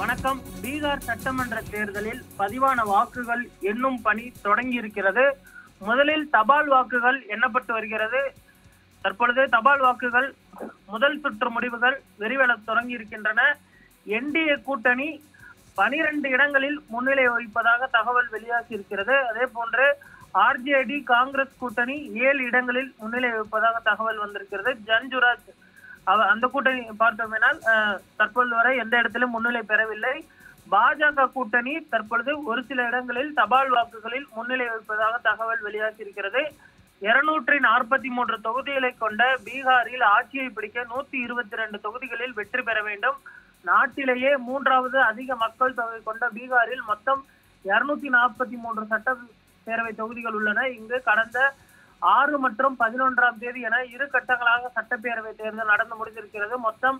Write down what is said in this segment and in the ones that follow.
வணக்கம். பீகார் சட்டமன்ற தேர்தலில் பதிவான வாக்குகள் எண்ணும் பணி தொடங்கி இருக்கிறது. முதலில் தபால் வாக்குகள் எண்ணப்பட்டு வருகிறது. தற்பொழுது தபால் வாக்குகள் முதல் சுற்று முடிவுகள் வெளிவர தொடங்கி இருக்கின்றன. என்டிஏ கூட்டணி 12 இடங்களில் முன்னிலை வகிப்பதாக தகவல் வெளியாகி இருக்கிறது. அதே போன்று ஆர்ஜேடி காங்கிரஸ் கூட்டணி 7 இடங்களில் முன்னிலை வகிப்பதாக தகவல் வந்திருக்கிறது. ஜன்சுராஜ் அந்த கூட்டணி பார்த்தோம்னால் தற்பொழுது வரை எந்த இடத்திலும் முன்னிலை பெறவில்லை. பாஜக கூட்டணி தற்பொழுது ஒரு சில இடங்களில் தபால் வாக்குகளில் முன்னிலை வகிப்பதாக தகவல் வெளியாகி இருக்கிறது. 243 தொகுதிகளை கொண்ட பீகாரில் ஆட்சியை பிடிக்க 122 தொகுதிகளில் வெற்றி பெற வேண்டும். நாட்டிலேயே 3வது அதிக மக்கள் தொகை கொண்ட பீகாரில் மொத்தம் 243 சட்டப்பேரவை தொகுதிகள் உள்ளன. இங்கு கடந்த 6 மற்றும் 11ஆம் தேதி என 2 கட்டங்களாக சட்டப்பேரவை தேர்தல் நடந்து முடிந்திருக்கிறது. மொத்தம்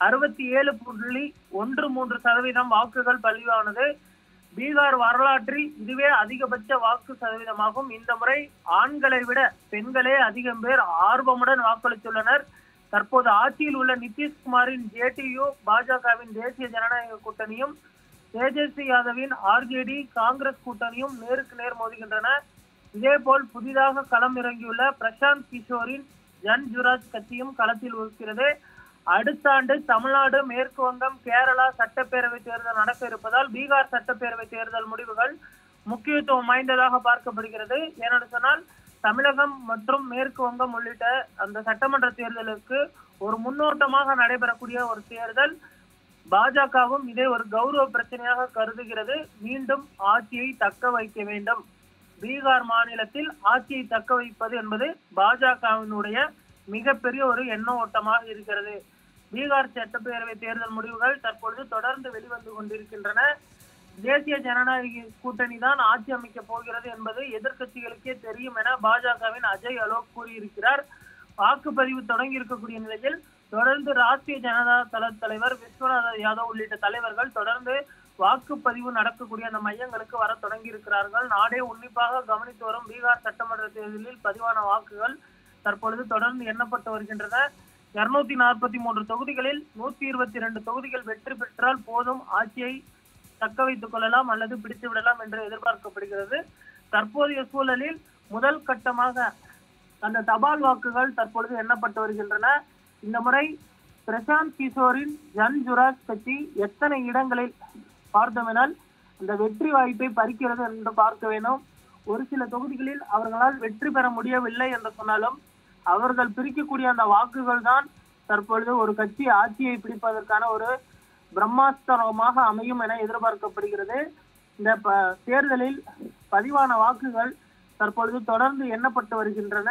67.13% வாக்குகள் பதிவானது. பீகார் வரலாற்றில் இதுவே அதிகபட்ச வாக்கு சதவீதமாகும். இந்த முறை ஆண்களை விட பெண்களே அதிகம் பேர் ஆர்வமுடன் வாக்களித்துள்ளனர். தற்போது ஆட்சியில் உள்ள நிதிஷ்குமாரின் ஜேடியு, பாஜகவின் தேசிய ஜனநாயக கூட்டணியும், தேஜஸ்வி யாதவின் ஆர்ஜேடி காங்கிரஸ் கூட்டணியும் நேருக்கு நேர் மோதுகின்றன. இதேபோல் புதிதாக களம் இறங்கியுள்ள பிரசாந்த் கிஷோரின் ஜன்சுராஜ் கட்சியும் களத்தில் இருக்கிறது. அடுத்த ஆண்டு தமிழ்நாடு, மேற்கு வங்கம், கேரளா சட்டப்பேரவை தேர்தல் நடக்க இருப்பதால் பீகார் சட்டப்பேரவை தேர்தல் முடிவுகள் முக்கியத்துவம் வாய்ந்ததாக பார்க்கப்படுகிறது. ஏனென்று சொன்னால் தமிழகம் மற்றும் மேற்கு வங்கம் உள்ளிட்ட அந்த சட்டமன்ற தேர்தலுக்கு ஒரு முன்னோட்டமாக நடைபெறக்கூடிய ஒரு தேர்தல். பாஜகவும் இதை ஒரு கௌரவ பிரச்சனையாக கருதுகிறது. மீண்டும் ஆட்சியை தக்க வைக்க வேண்டும். பீகார் மாநிலத்தில் ஆட்சியை தக்க வைப்பது என்பது பாஜகவினுடைய மிகப்பெரிய ஒரு எண்ண ஓட்டமாக இருக்கிறது. பீகார் சட்டப்பேரவை தேர்தல் முடிவுகள் தற்பொழுது தொடர்ந்து வெளிவந்து கொண்டிருக்கின்றன. தேசிய ஜனநாயக கூட்டணி தான் ஆட்சி அமைக்க போகிறது என்பது எதிர்கட்சிகளுக்கே தெரியும் என பாஜகவின் அஜய் அலோக் கூறியிருக்கிறார். வாக்குப்பதிவு தொடங்கி இருக்கக்கூடிய நிலையில் தொடர்ந்து ராஷ்டிரிய ஜனதா தள தலைவர் விஸ்வநாத யாதவ் உள்ளிட்ட தலைவர்கள் தொடர்ந்து வாக்குப்பதிவு நடக்கக்கூடிய அந்த மையங்களுக்கு வர தொடங்கி இருக்கிறார்கள். நாடே உன்னிப்பாக கவனித்து வரும் பீகார் சட்டமன்ற தேர்தலில் பதிவான வாக்குகள் தற்பொழுது தொடர்ந்து எண்ணப்பட்டு வருகின்றன. 243 தொகுதிகளில் 122 தொகுதிகள் வெற்றி பெற்றால் போதும், ஆட்சியை தக்க வைத்துக் கொள்ளலாம் அல்லது பிடித்து விடலாம் என்று எதிர்பார்க்கப்படுகிறது. தற்போதைய சூழலில் முதல் கட்டமாக அந்த தபால் வாக்குகள் தற்பொழுது எண்ணப்பட்டு வருகின்றன. இந்த முறை பிரசாந்த் கிஷோரின் ஜன்சுராஜ் கட்சி எத்தனை இடங்களில் பார்த்தோமெனால் அந்த வெற்றி வாய்ப்பை பறிக்கிறது என்று பார்க்க வேண்டும். ஒரு சில தொகுதிகளில் அவர்களால் வெற்றி பெற முடியவில்லை என்று சொன்னாலும் அவர்கள் பிரிக்கக்கூடிய அந்த வாக்குகள் தான் தற்பொழுது ஒரு கட்சி ஆட்சியை பிடிப்பதற்கான ஒரு பிரம்மாஸ்திரமாக அமையும் என எதிர்பார்க்கப்படுகிறது. இந்த தேர்தலில் பதிவான வாக்குகள் தற்பொழுது தொடர்ந்து எண்ணப்பட்டு வருகின்றன.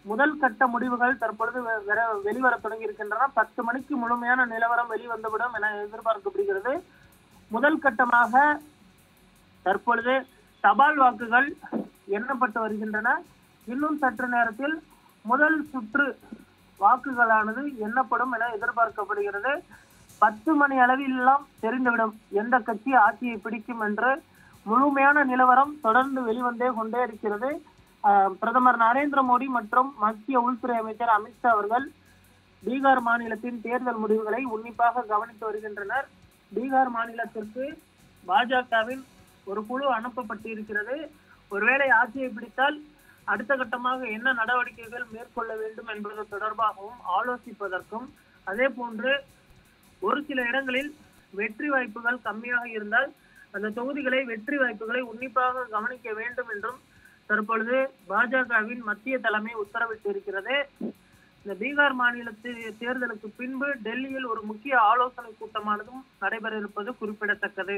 முதல் கட்ட முடிவுகள் தற்பொழுது வெளிவர தொடங்கி இருக்கின்றன. 10 மணிக்கு முழுமையான நிலவரம் வெளிவந்துவிடும் என எதிர்பார்க்கப்படுகிறது. முதல் கட்டமாக தற்பொழுது தபால் வாக்குகள் எண்ணப்பட்டு வருகின்றன. இன்னும் சற்று நேரத்தில் முதல் சுற்று வாக்குகளானது எண்ணப்படும் என எதிர்பார்க்கப்படுகிறது. 10 மணி அளவில் எல்லாம் தெரிந்துவிடும் எந்த கட்சி ஆட்சியை பிடிக்கும் என்று. முழுமையான நிலவரம் தொடர்ந்து வெளிவந்தே கொண்டே இருக்கிறது. பிரதமர் நரேந்திர மோடி மற்றும் மத்திய உள்துறை அமைச்சர் அமித்ஷா அவர்கள் பீகார் மாநிலத்தின் தேர்தல் முடிவுகளை உன்னிப்பாக கவனித்து வருகின்றனர். பீகார் மாநிலத்திற்கு பாஜகவின் ஒரு குழு அனுப்பப்பட்டு இருக்கிறது. ஒருவேளை ஆட்சியை பிடித்தால் அடுத்த கட்டமாக என்ன நடவடிக்கைகள் மேற்கொள்ள வேண்டும் என்பது தொடர்பாகவும் ஆலோசிப்பதற்கும், அதே போன்று ஒரு சில இடங்களில் வெற்றி வாய்ப்புகள் கம்மியாக இருந்தால் அந்த தொகுதிகளை வெற்றி வாய்ப்புகளை உன்னிப்பாக கவனிக்க வேண்டும் என்றும் தற்பொழுது பாஜகவின் மத்திய தலைமை உத்தரவிட்டு இருக்கிறது. இந்த பீகார் மாநில தேர்தலுக்கு பின்பு டெல்லியில் ஒரு முக்கிய ஆலோசனை கூட்டமானதும் நடைபெற இருப்பது குறிப்பிடத்தக்கது.